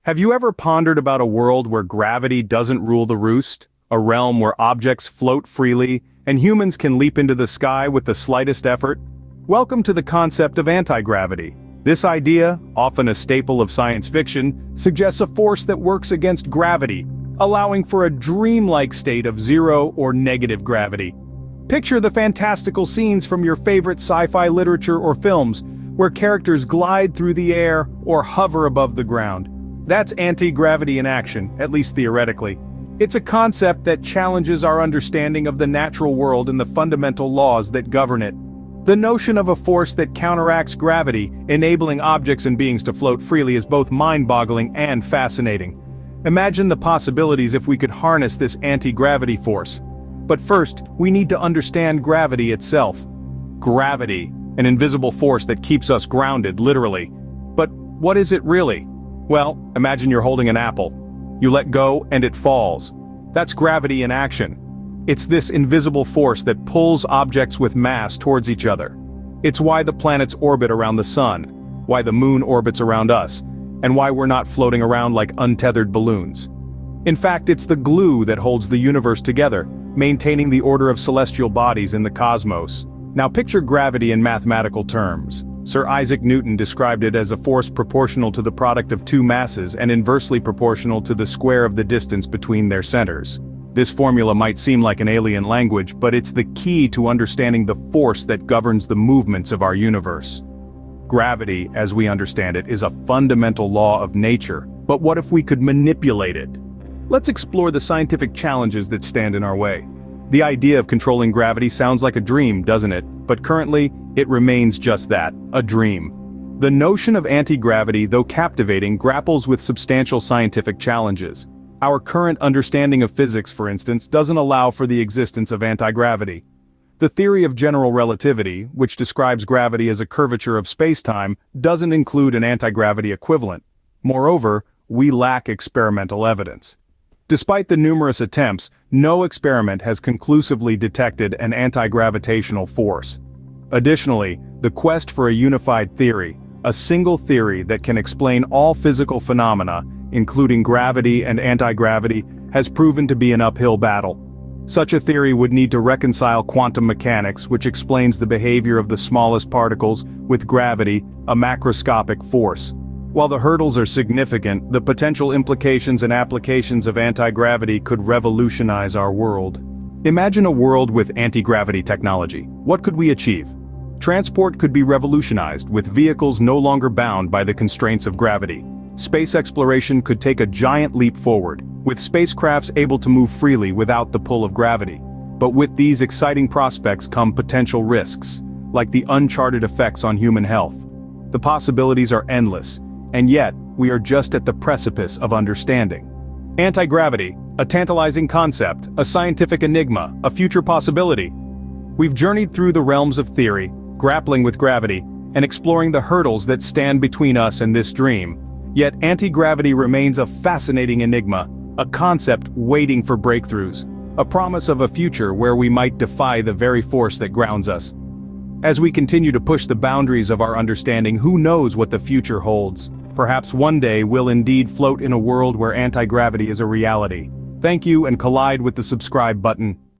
Have you ever pondered about a world where gravity doesn't rule the roost? A realm where objects float freely, and humans can leap into the sky with the slightest effort? Welcome to the concept of anti-gravity. This idea, often a staple of science fiction, suggests a force that works against gravity, allowing for a dreamlike state of zero or negative gravity. Picture the fantastical scenes from your favorite sci-fi literature or films, where characters glide through the air or hover above the ground. That's anti-gravity in action, at least theoretically. It's a concept that challenges our understanding of the natural world and the fundamental laws that govern it. The notion of a force that counteracts gravity, enabling objects and beings to float freely, is both mind-boggling and fascinating. Imagine the possibilities if we could harness this anti-gravity force. But first, we need to understand gravity itself. Gravity, an invisible force that keeps us grounded, literally. But what is it really? Well, imagine you're holding an apple. You let go and it falls. That's gravity in action. It's this invisible force that pulls objects with mass towards each other. It's why the planets orbit around the sun, why the moon orbits around us, and why we're not floating around like untethered balloons. In fact, it's the glue that holds the universe together, maintaining the order of celestial bodies in the cosmos. Now picture gravity in mathematical terms. Sir Isaac Newton described it as a force proportional to the product of two masses and inversely proportional to the square of the distance between their centers. This formula might seem like an alien language, but it's the key to understanding the force that governs the movements of our universe. Gravity, as we understand it, is a fundamental law of nature. But what if we could manipulate it? Let's explore the scientific challenges that stand in our way. The idea of controlling gravity sounds like a dream, doesn't it? But currently, it remains just that, a dream. The notion of anti-gravity, though captivating, grapples with substantial scientific challenges. Our current understanding of physics, for instance, doesn't allow for the existence of anti-gravity. The theory of general relativity, which describes gravity as a curvature of space-time, doesn't include an anti-gravity equivalent. Moreover, we lack experimental evidence. Despite the numerous attempts, no experiment has conclusively detected an anti-gravitational force. Additionally, the quest for a unified theory, a single theory that can explain all physical phenomena, including gravity and anti-gravity, has proven to be an uphill battle. Such a theory would need to reconcile quantum mechanics, which explains the behavior of the smallest particles, with gravity, a macroscopic force. While the hurdles are significant, the potential implications and applications of anti-gravity could revolutionize our world. Imagine a world with anti-gravity technology. What could we achieve? Transport could be revolutionized, with vehicles no longer bound by the constraints of gravity. Space exploration could take a giant leap forward, with spacecrafts able to move freely without the pull of gravity. But with these exciting prospects come potential risks, like the uncharted effects on human health. The possibilities are endless, and yet, we are just at the precipice of understanding. Anti-gravity, a tantalizing concept, a scientific enigma, a future possibility. We've journeyed through the realms of theory, grappling with gravity, and exploring the hurdles that stand between us and this dream. Yet anti-gravity remains a fascinating enigma, a concept waiting for breakthroughs, a promise of a future where we might defy the very force that grounds us. As we continue to push the boundaries of our understanding, who knows what the future holds? Perhaps one day we'll indeed float in a world where anti-gravity is a reality. Thank you, and collide with the subscribe button.